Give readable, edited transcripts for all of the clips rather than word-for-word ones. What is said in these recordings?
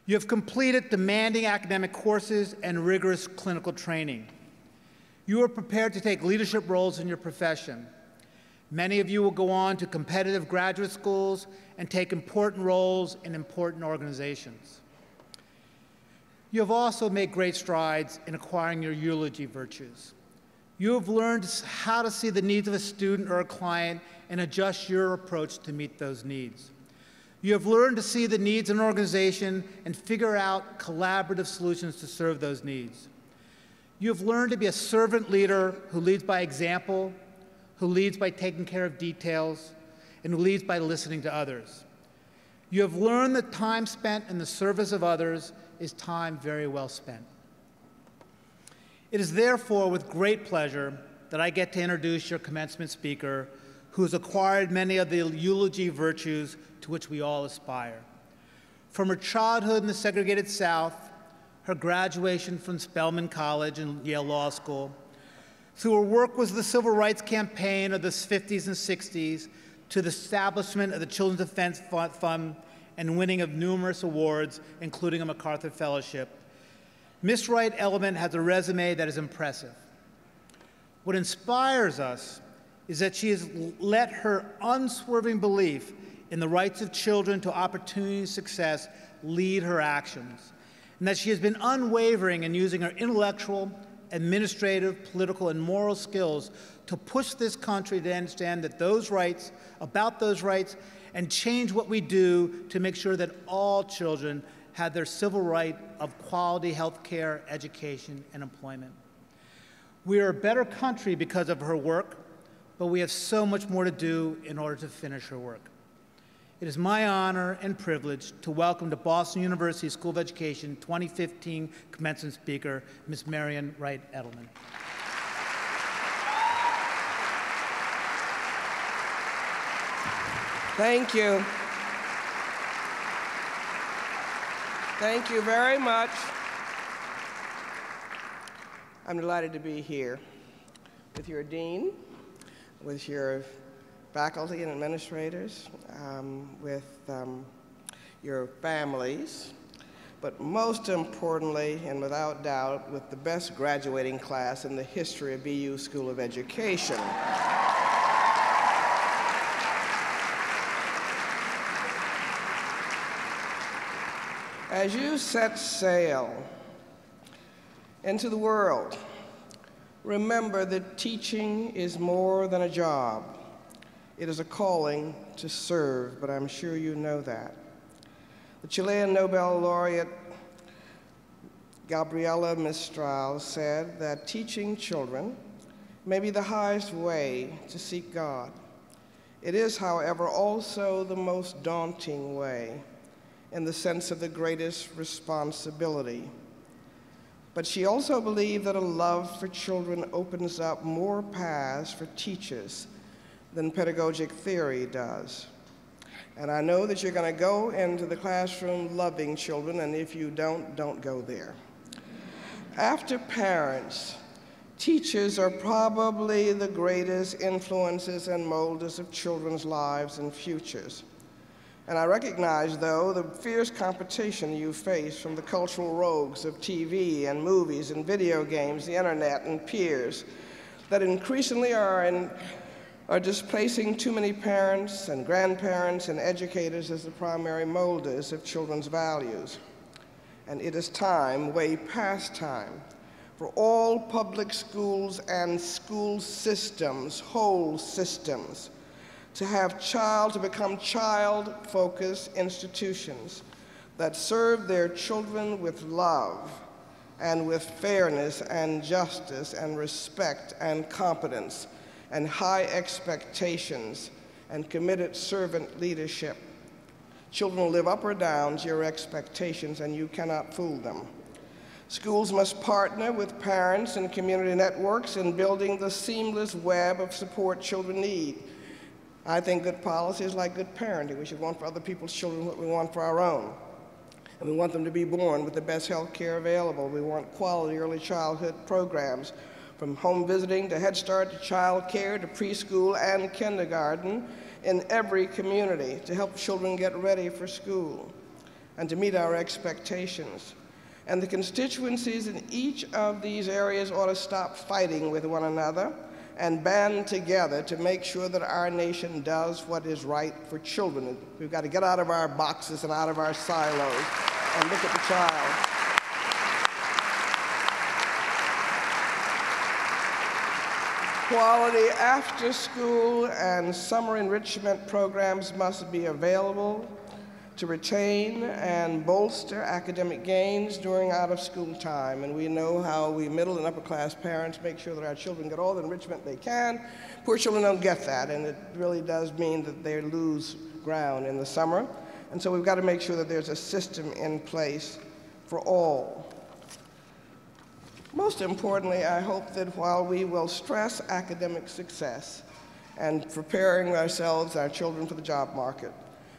You have completed demanding academic courses and rigorous clinical training. You are prepared to take leadership roles in your profession. Many of you will go on to competitive graduate schools and take important roles in important organizations. You have also made great strides in acquiring your eulogy virtues. You have learned how to see the needs of a student or a client and adjust your approach to meet those needs. You have learned to see the needs in an organization and figure out collaborative solutions to serve those needs. You have learned to be a servant leader who leads by example, who leads by taking care of details, and who leads by listening to others. You have learned that time spent in the service of others is time very well spent. It is therefore with great pleasure that I get to introduce your commencement speaker, who has acquired many of the eulogy virtues to which we all aspire. From her childhood in the segregated South, her graduation from Spelman College and Yale Law School, through her work with the Civil Rights Campaign of the 50s and 60s, to the establishment of the Children's Defense Fund and winning of numerous awards, including a MacArthur Fellowship, Ms. Wright Edelman has a resume that is impressive. What inspires us is that she has let her unswerving belief in the rights of children to opportunity and success lead her actions, and that she has been unwavering in using her intellectual, administrative, political, and moral skills to push this country to understand that those rights, about those rights, and change what we do to make sure that all children have their civil right of quality health care, education, and employment. We are a better country because of her work, but we have so much more to do in order to finish her work. It is my honor and privilege to welcome to Boston University School of Education 2015 commencement speaker, Ms. Marian Wright Edelman. Thank you. Thank you very much. I'm delighted to be here with your dean, with your faculty and administrators, with your families, but most importantly, and without doubt, with the best graduating class in the history of BU School of Education. As you set sail into the world, remember that teaching is more than a job. It is a calling to serve, but I'm sure you know that. The Chilean Nobel laureate Gabriela Mistral said that teaching children may be the highest way to seek God. It is, however, also the most daunting way, in the sense of the greatest responsibility. But she also believed that a love for children opens up more paths for teachers than pedagogic theory does. And I know that you're going to go into the classroom loving children, and if you don't go there. After parents, teachers are probably the greatest influences and molders of children's lives and futures. And I recognize, though, the fierce competition you face from the cultural rogues of TV and movies and video games, the internet, and peers that increasingly are displacing too many parents and grandparents and educators as the primary molders of children's values. And it is time, way past time, for all public schools and school systems, whole systems, to become child-focused institutions that serve their children with love and with fairness and justice and respect and competence and high expectations and committed servant leadership. Children will live up or down to your expectations, and you cannot fool them. Schools must partner with parents and community networks in building the seamless web of support children need. I think good policy is like good parenting. We should want for other people's children what we want for our own. And we want them to be born with the best health care available. We want quality early childhood programs, from home visiting to Head Start to child care to preschool and kindergarten in every community to help children get ready for school. and to meet our expectations. And the constituencies in each of these areas ought to stop fighting with one another and band together to make sure that our nation does what is right for children. We've got to get out of our boxes and out of our silos and look at the child. Quality after-school and summer enrichment programs must be available to retain and bolster academic gains during out-of-school time. And we know how we middle and upper-class parents make sure that our children get all the enrichment they can. Poor children don't get that, and it really does mean that they lose ground in the summer. And so we've got to make sure that there's a system in place for all. Most importantly, I hope that while we will stress academic success and preparing ourselves, our children, for the job market,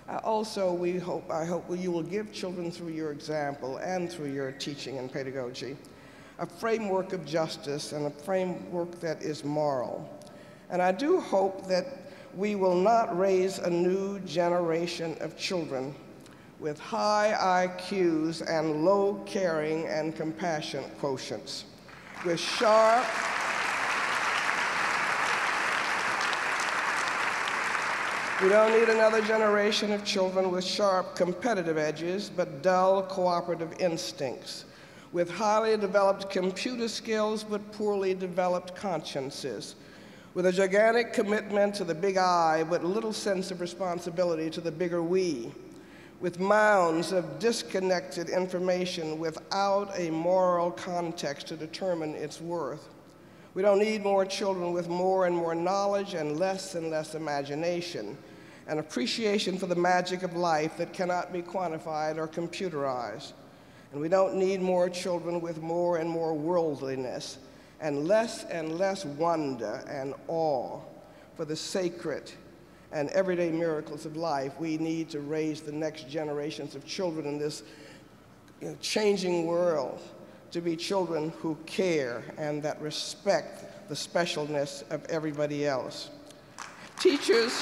I hope you will give children, through your example and through your teaching and pedagogy, a framework of justice and a framework that is moral. And I do hope that we will not raise a new generation of children with high IQs and low caring and compassion quotients, with sharp, we don't need another generation of children with sharp competitive edges, but dull cooperative instincts, with highly developed computer skills, but poorly developed consciences, with a gigantic commitment to the big I, but little sense of responsibility to the bigger we, with mounds of disconnected information without a moral context to determine its worth. We don't need more children with more and more knowledge and less imagination, an appreciation for the magic of life that cannot be quantified or computerized. And we don't need more children with more and more worldliness and less wonder and awe for the sacred and everyday miracles of life. We need to raise the next generations of children in this changing world to be children who care and that respect the specialness of everybody else. Teachers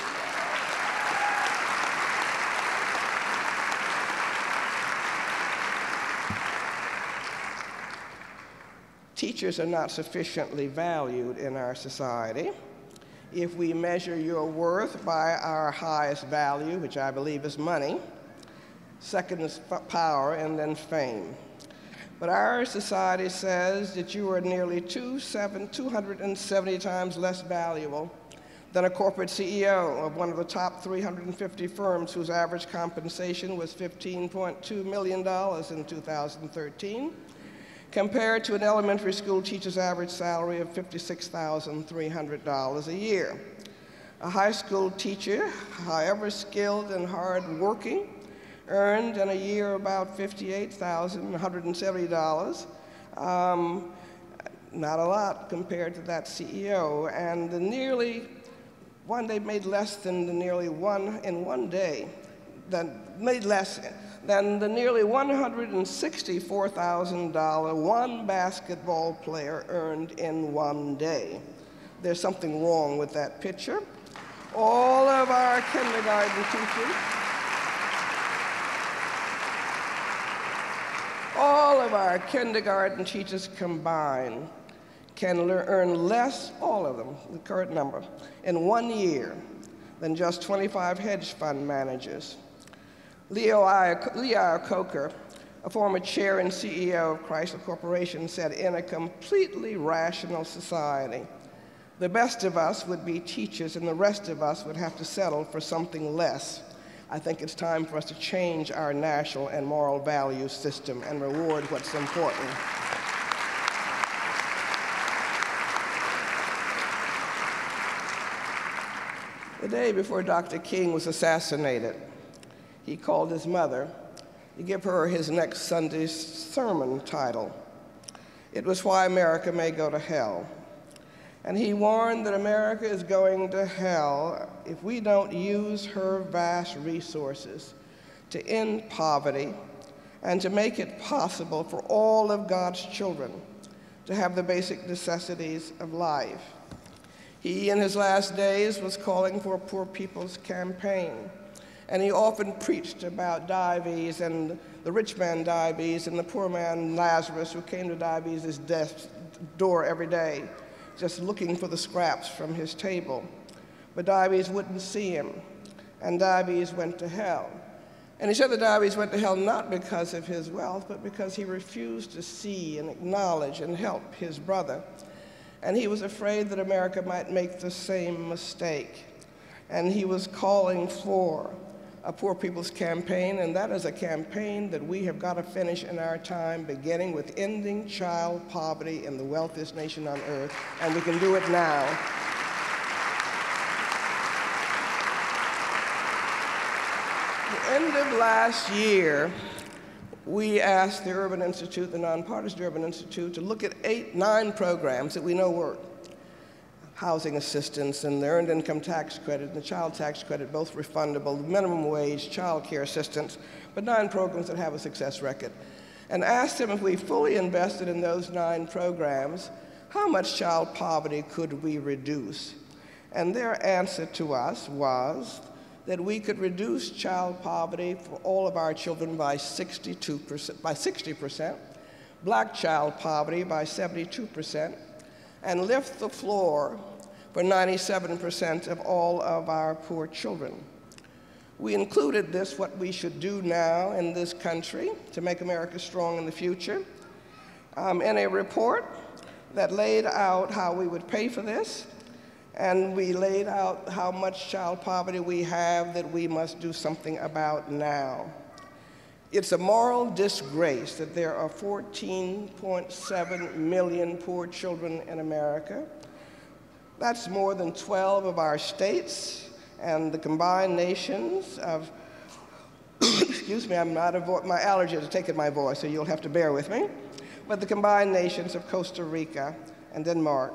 are not sufficiently valued in our society. If we measure your worth by our highest value, which I believe is money, second is power, and then fame. But our society says that you are nearly 270 times less valuable than a corporate CEO of one of the top 350 firms whose average compensation was $15.2 million in 2013, compared to an elementary school teacher's average salary of $56,300 a year. A high school teacher, however skilled and hardworking, earned in a year about $58,170. Not a lot compared to that CEO. And they made less than the nearly $164,000 one basketball player earned in one day. There's something wrong with that picture. All of our kindergarten teachers combined can earn less, all of them, the current number, in 1 year than just 25 hedge fund managers. Lee Iacocca, a former chair and CEO of Chrysler Corporation, said, in a completely rational society, the best of us would be teachers and the rest of us would have to settle for something less. I think it's time for us to change our national and moral value system and reward what's important. The day before Dr. King was assassinated, he called his mother to give her his next Sunday's sermon title. It was Why America May Go to Hell. And he warned that America is going to hell if we don't use her vast resources to end poverty and to make it possible for all of God's children to have the basic necessities of life. He, in his last days, was calling for a poor people's campaign. And he often preached about Dives and the rich man Dives and the poor man Lazarus, who came to Dives' door every day, just looking for the scraps from his table. But Dives wouldn't see him, and Dives went to hell. And he said that Dives went to hell not because of his wealth, but because he refused to see and acknowledge and help his brother. And he was afraid that America might make the same mistake. And he was calling for a Poor People's Campaign, and that is a campaign that we have got to finish in our time, beginning with ending child poverty in the wealthiest nation on earth, and we can do it now. At the end of last year, we asked the Urban Institute, the nonpartisan Urban Institute, to look at 9 programs that we know work. Housing assistance and the earned income tax credit and the child tax credit, both refundable, minimum wage, child care assistance, but 9 programs that have a success record. And asked them if we fully invested in those 9 programs, how much child poverty could we reduce? And their answer to us was that we could reduce child poverty for all of our children by 60%, black child poverty by 72%, and lift the floor for 97% of all of our poor children. We included this, what we should do now in this country to make America strong in the future, in a report that laid out how we would pay for this, and we laid out how much child poverty we have that we must do something about now. It's a moral disgrace that there are 14.7 million poor children in America. That's more than 12 of our states and the combined nations of, excuse me, I'm out of my allergies are taking my voice, so you'll have to bear with me, but the combined nations of Costa Rica and Denmark.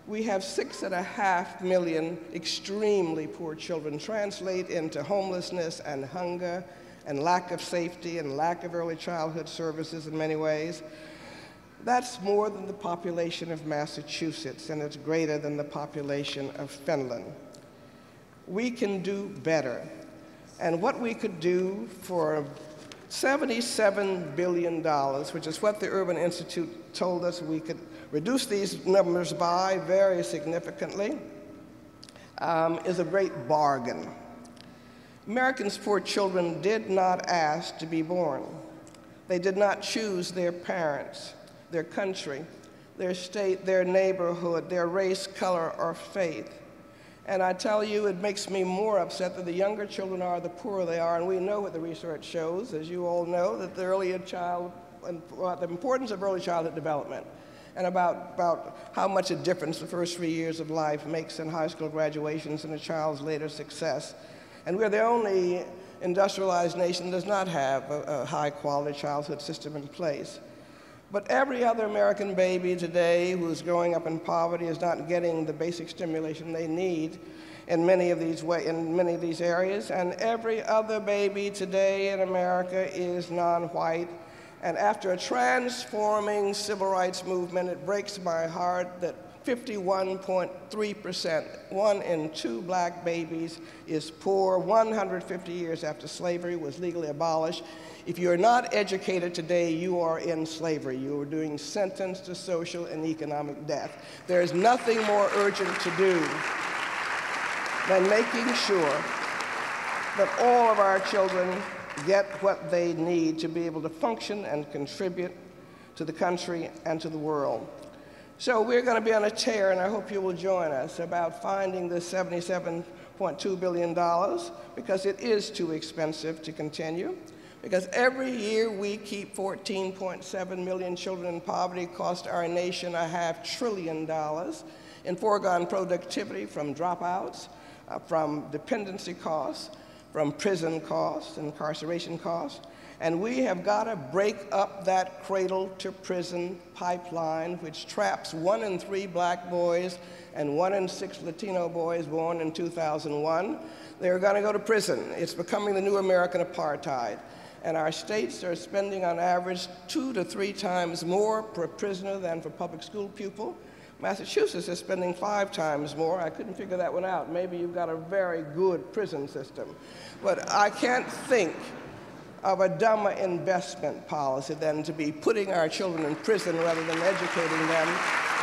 We have 6.5 million extremely poor children, translate into homelessness and hunger and lack of safety and lack of early childhood services in many ways. That's more than the population of Massachusetts, and it's greater than the population of Finland. We can do better. And what we could do for $77 billion, which is what the Urban Institute told us we could reduce these numbers by very significantly, is a great bargain. Americans' poor children did not ask to be born. They did not choose their parents, their country, their state, their neighborhood, their race, color, or faith. And I tell you, it makes me more upset that the younger children are, the poorer they are, and we know what the research shows, as you all know, that the the importance of early childhood development, and about how much a difference the first 3 years of life makes in high school graduations and a child's later success. And we're the only industrialized nation that does not have a high-quality childhood system in place. But every other American baby today who's growing up in poverty is not getting the basic stimulation they need in many of these areas. And every other baby today in America is non-white. And after a transforming civil rights movement, it breaks my heart that 51.3%, 1 in 2 black babies is poor 150 years after slavery was legally abolished. If you're not educated today, you are in slavery. You are being sentenced to social and economic death. There is nothing more urgent to do than making sure that all of our children get what they need to be able to function and contribute to the country and to the world. So we're going to be on a tear, and I hope you will join us, about finding this $77.2 billion, because it is too expensive to continue. Because every year we keep 14.7 million children in poverty, cost our nation $500 billion in foregone productivity from dropouts, from dependency costs, from prison costs, incarceration costs. And we have got to break up that cradle-to-prison pipeline, which traps 1 in 3 black boys and 1 in 6 Latino boys born in 2001. They're going to go to prison. It's becoming the new American apartheid. And our states are spending on average 2 to 3 times more per prisoner than for public school pupil. Massachusetts is spending 5 times more. I couldn't figure that one out. Maybe you've got a very good prison system. But I can't think of a dumber investment policy than to be putting our children in prison rather than educating them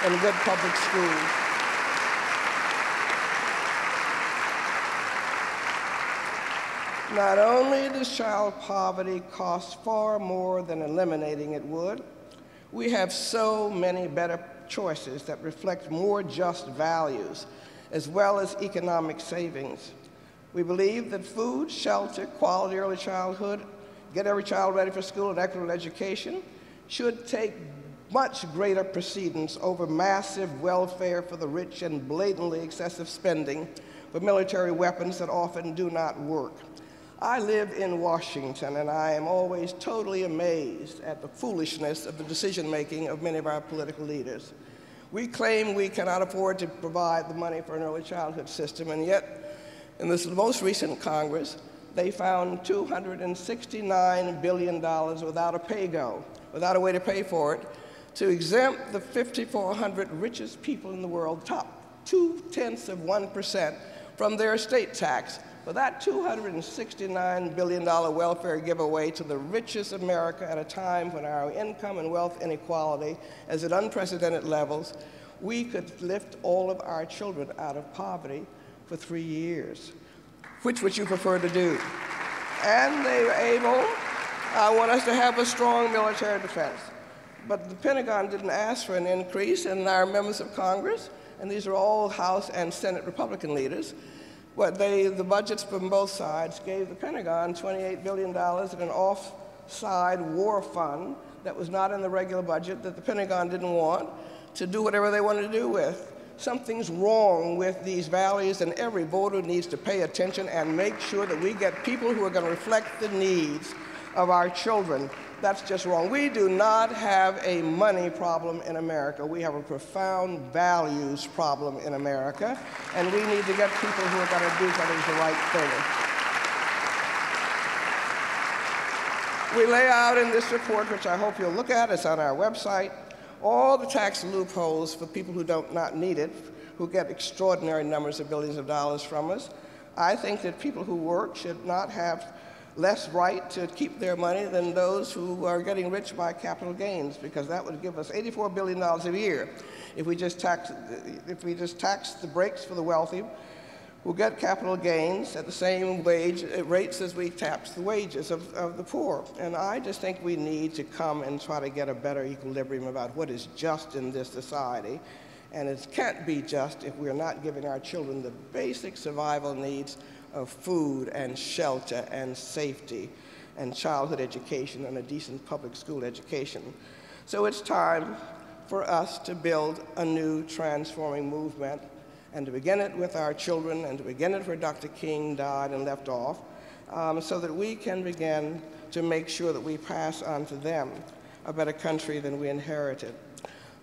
in good public schools. Not only does child poverty cost far more than eliminating it would, we have so many better choices that reflect more just values, as well as economic savings. We believe that food, shelter, quality early childhood, get every child ready for school and equitable education should take much greater precedence over massive welfare for the rich and blatantly excessive spending for military weapons that often do not work. I live in Washington, and I am always totally amazed at the foolishness of the decision-making of many of our political leaders. We claim we cannot afford to provide the money for an early childhood system, and yet, in this most recent Congress, they found $269 billion without a pay-go, without a way to pay for it, to exempt the 5,400 richest people in the world, top 0.2% from their estate tax. For that $269 billion welfare giveaway to the richest America at a time when our income and wealth inequality is at unprecedented levels, we could lift all of our children out of poverty for 3 years. Which would you prefer to do? And they were able, I want us to have a strong military defense. But the Pentagon didn't ask for an increase, and our members of Congress, and these are all House and Senate Republican leaders, the budgets from both sides gave the Pentagon $28 billion in an offside war fund that was not in the regular budget that the Pentagon didn't want to do whatever they wanted to do with. Something's wrong with these values, and every voter needs to pay attention and make sure that we get people who are going to reflect the needs of our children. That's just wrong. We do not have a money problem in America. We have a profound values problem in America, and we need to get people who are going to do what is the right thing. We lay out in this report, which I hope you'll look at, it's on our website, all the tax loopholes for people who do not need it, who get extraordinary numbers of billions of dollars from us. I think that people who work should not have less right to keep their money than those who are getting rich by capital gains, because that would give us $84 billion a year if we just tax the breaks for the wealthy who get capital gains at the same wage rates as we tax the wages of the poor. And I just think we need to come and try to get a better equilibrium about what is just in this society. And it can't be just if we're not giving our children the basic survival needs of food and shelter and safety and childhood education and a decent public school education. So it's time for us to build a new transforming movement, and to begin it with our children, and to begin it where Dr. King died and left off, so that we can begin to make sure that we pass on to them a better country than we inherited.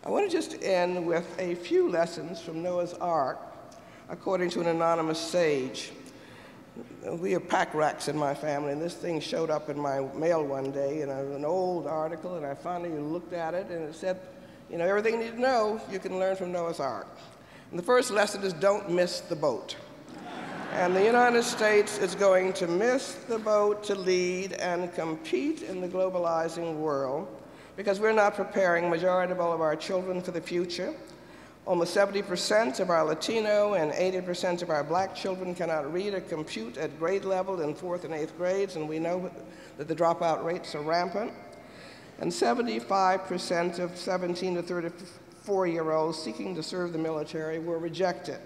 I want to just end with a few lessons from Noah's Ark, according to an anonymous sage. We have pack racks in my family, and this thing showed up in my mail one day in an old article, and I finally looked at it, and it said, you know, everything you need to know you can learn from Noah's Ark. And the first lesson is don't miss the boat. And the United States is going to miss the boat to lead and compete in the globalizing world because we're not preparing the majority of all of our children for the future. Almost 70% of our Latino and 80% of our black children cannot read or compute at grade level in 4th and 8th grades, and we know that the dropout rates are rampant. And 75% of 17 to 34-year-olds seeking to serve the military were rejected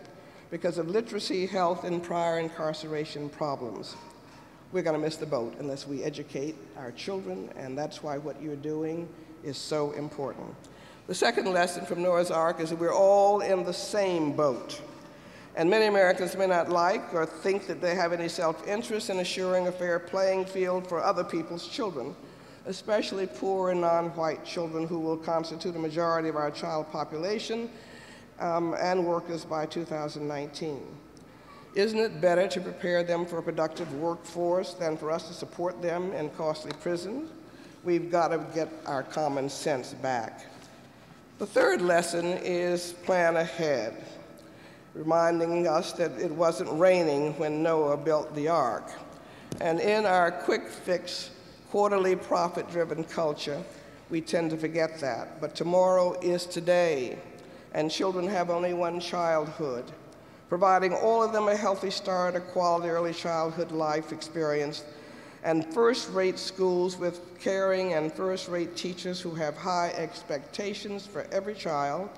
because of literacy, health, and prior incarceration problems. We're going to miss the boat unless we educate our children, and that's why what you're doing is so important. The second lesson from Noah's Ark is that we're all in the same boat. And many Americans may not like or think that they have any self-interest in assuring a fair playing field for other people's children, especially poor and non-white children who will constitute a majority of our child population and workers by 2019. Isn't it better to prepare them for a productive workforce than for us to support them in costly prisons? We've got to get our common sense back. The third lesson is plan ahead, reminding us that it wasn't raining when Noah built the ark. And in our quick fix, quarterly profit-driven culture, we tend to forget that. But tomorrow is today, and children have only one childhood. Providing all of them a healthy start, a quality early childhood life experience, and first-rate schools with caring and first-rate teachers who have high expectations for every child,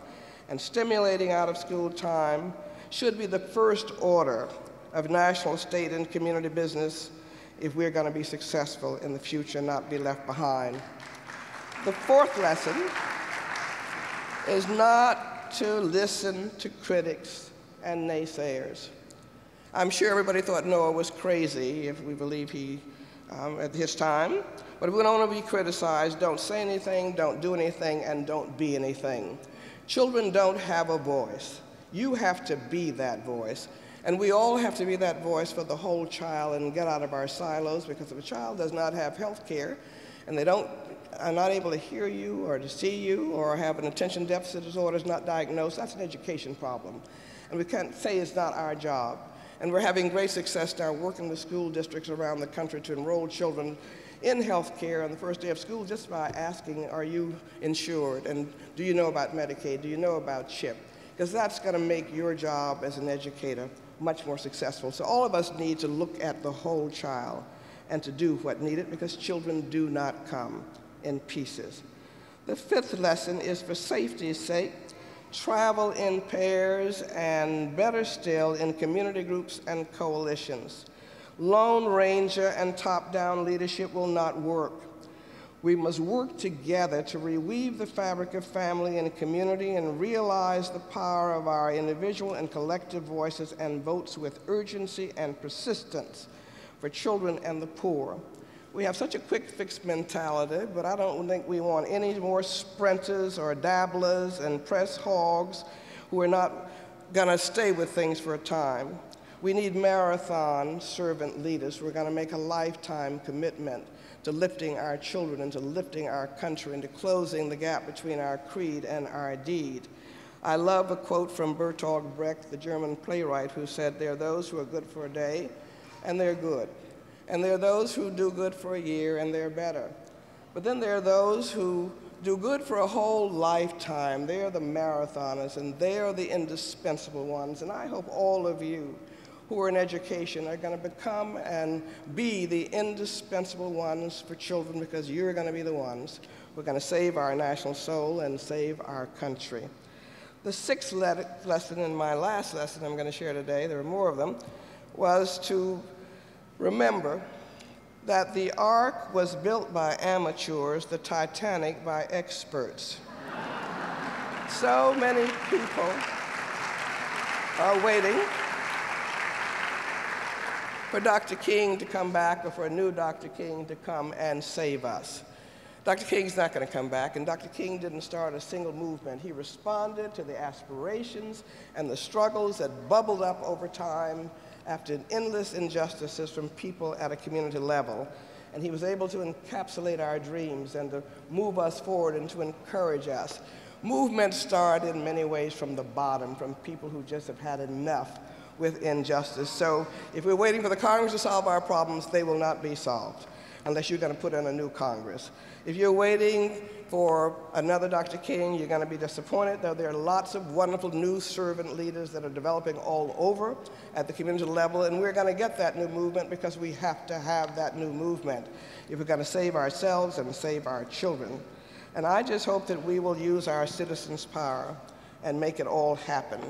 and stimulating out-of-school time should be the first order of national, state, and community business if we're going to be successful in the future and not be left behind. The fourth lesson is not to listen to critics and naysayers. I'm sure everybody thought Noah was crazy, if we believe he, at his time. But if we don't want to be criticized, don't say anything, don't do anything, and don't be anything. Children don't have a voice. You have to be that voice. And we all have to be that voice for the whole child and get out of our silos, because if a child does not have health care and they are not able to hear you or to see you or have an attention deficit disorder, is not diagnosed, that's an education problem. And we can't say it's not our job. And we're having great success now working with school districts around the country to enroll children in health care on the first day of school just by asking, are you insured? And do you know about Medicaid? Do you know about CHIP? Because that's going to make your job as an educator much more successful. So all of us need to look at the whole child and to do what needed, because children do not come in pieces. The fifth lesson is, for safety's sake, travel in pairs, and better still, in community groups and coalitions. Lone Ranger and top-down leadership will not work. We must work together to reweave the fabric of family and community and realize the power of our individual and collective voices and votes with urgency and persistence for children and the poor. We have such a quick fix mentality, but I don't think we want any more sprinters or dabblers and press hogs who are not going to stay with things for a time. We need marathon servant leaders who are going to make a lifetime commitment to lifting our children and to lifting our country and to closing the gap between our creed and our deed. I love a quote from Bertolt Brecht, the German playwright, who said, "There are those who are good for a day, and they're good. And there are those who do good for a year, and they're better. But then there are those who do good for a whole lifetime. They are the marathoners, and they are the indispensable ones." And I hope all of you who are in education are going to become and be the indispensable ones for children, because you're going to be the ones who are going to save our national soul and save our country. The sixth lesson, and my last lesson I'm going to share today, there are more of them, was to remember that the Ark was built by amateurs, the Titanic by experts. So many people are waiting for Dr. King to come back, or for a new Dr. King to come and save us. Dr. King's not going to come back, and Dr. King didn't start a single movement. He responded to the aspirations and the struggles that bubbled up over time after endless injustices from people at a community level. And he was able to encapsulate our dreams and to move us forward and to encourage us. Movements start in many ways from the bottom, from people who just have had enough with injustice. So if we're waiting for the Congress to solve our problems, they will not be solved unless you're going to put in a new Congress. If you're waiting for another Dr. King, you're going to be disappointed. There are lots of wonderful new servant leaders that are developing all over at the community level, and we're going to get that new movement because we have to have that new movement if we're going to save ourselves and save our children. And I just hope that we will use our citizens' power and make it all happen.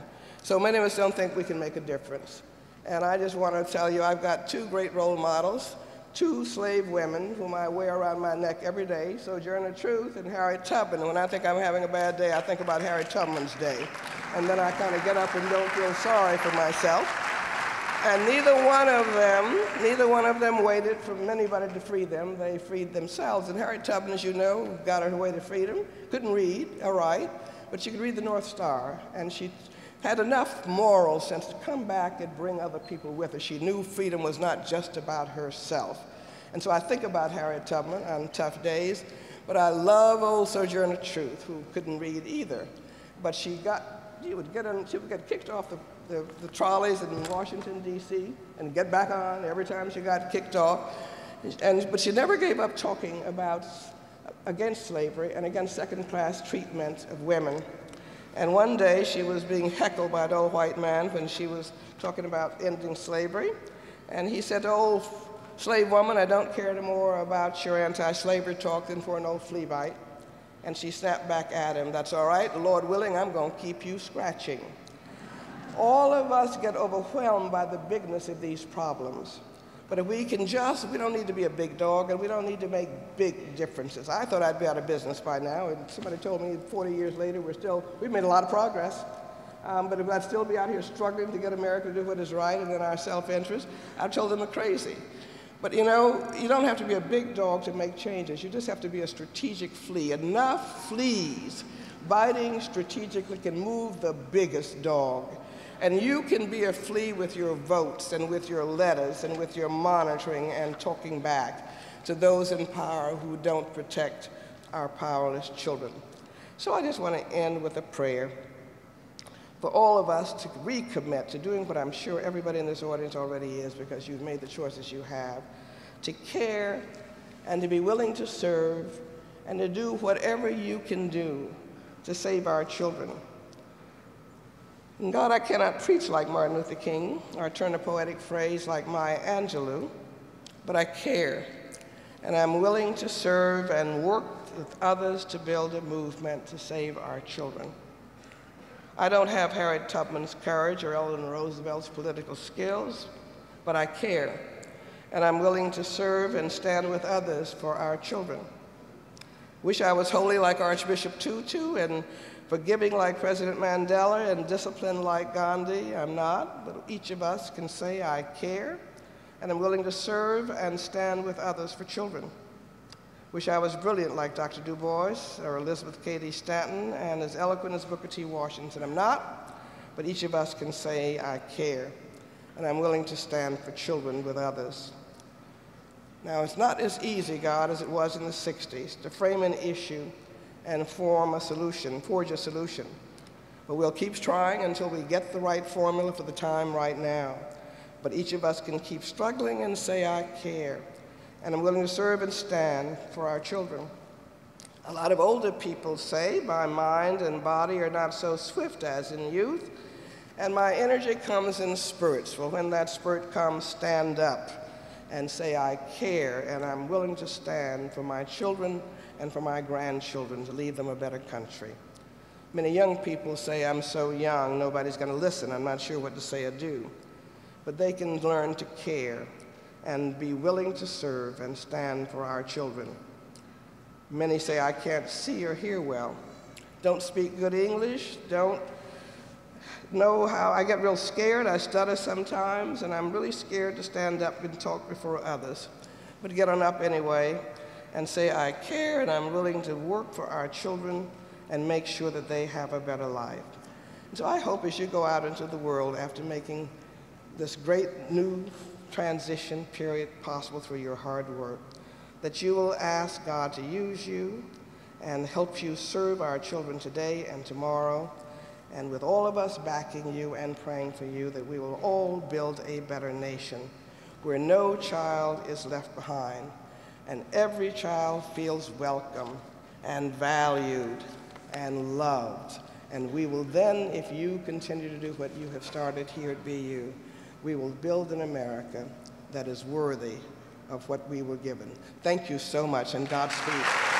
So many of us don't think we can make a difference. And I just want to tell you, I've got two great role models, two slave women whom I wear around my neck every day, Sojourner Truth and Harriet Tubman. And when I think I'm having a bad day, I think about Harriet Tubman's day. And then I kind of get up and don't feel sorry for myself. And neither one of them waited for anybody to free them. They freed themselves. And Harriet Tubman, as you know, got her way to freedom. Couldn't read, all right, but she could read the North Star. And she had enough moral sense to come back and bring other people with her. She knew freedom was not just about herself. And so I think about Harriet Tubman on tough days, but I love old Sojourner Truth, who couldn't read either. But she would get kicked off the trolleys in Washington, D.C., and get back on every time she got kicked off. But she never gave up talking against slavery and against second-class treatment of women. And one day she was being heckled by an old white man when she was talking about ending slavery. And he said to old slave woman, "I don't care anymore about your anti-slavery talk than for an old flea bite." And she snapped back at him, "That's all right, Lord willing, I'm going to keep you scratching." All of us get overwhelmed by the bigness of these problems. But if we can we don't need to be a big dog, and we don't need to make big differences. I thought I'd be out of business by now, and somebody told me 40 years later we've made a lot of progress. But if I'd still be out here struggling to get America to do what is right and in our self-interest, I'd tell them they're crazy. But you know, you don't have to be a big dog to make changes. You just have to be a strategic flea. Enough fleas biting strategically can move the biggest dog. And you can be a flea with your votes and with your letters and with your monitoring and talking back to those in power who don't protect our powerless children. So I just want to end with a prayer for all of us to recommit to doing what I'm sure everybody in this audience already is, because you've made the choices you have, to care and to be willing to serve and to do whatever you can do to save our children. And God, I cannot preach like Martin Luther King or turn a poetic phrase like Maya Angelou, but I care, and I'm willing to serve and work with others to build a movement to save our children. I don't have Harriet Tubman's courage or Eleanor Roosevelt's political skills, but I care, and I'm willing to serve and stand with others for our children. Wish I was holy like Archbishop Tutu and forgiving like President Mandela and disciplined like Gandhi. I'm not, but each of us can say I care, and I'm willing to serve and stand with others for children. Wish I was brilliant like Dr. Du Bois or Elizabeth Cady Stanton and as eloquent as Booker T. Washington. I'm not, but each of us can say I care, and I'm willing to stand for children with others. Now, it's not as easy, God, as it was in the 60s to frame an issue and forge a solution. But we'll keep trying until we get the right formula for the time right now. But each of us can keep struggling and say, I care, and I'm willing to serve and stand for our children. A lot of older people say, my mind and body are not so swift as in youth, and my energy comes in spurts. Well, when that spurt comes, stand up and say, I care, and I'm willing to stand for my children and for my grandchildren to leave them a better country. Many young people say, I'm so young, nobody's going to listen, I'm not sure what to say or do. But they can learn to care and be willing to serve and stand for our children. Many say, I can't see or hear well, don't speak good English, don't know how. I get real scared, I stutter sometimes, and I'm really scared to stand up and talk before others. But get on up anyway and say, I care, and I'm willing to work for our children and make sure that they have a better life. And so I hope as you go out into the world after making this great new transition period possible through your hard work, that you will ask God to use you and help you serve our children today and tomorrow, and with all of us backing you and praying for you, that we will all build a better nation where no child is left behind and every child feels welcome and valued and loved. And we will then, if you continue to do what you have started here at BU, we will build an America that is worthy of what we were given. Thank you so much, and Godspeed.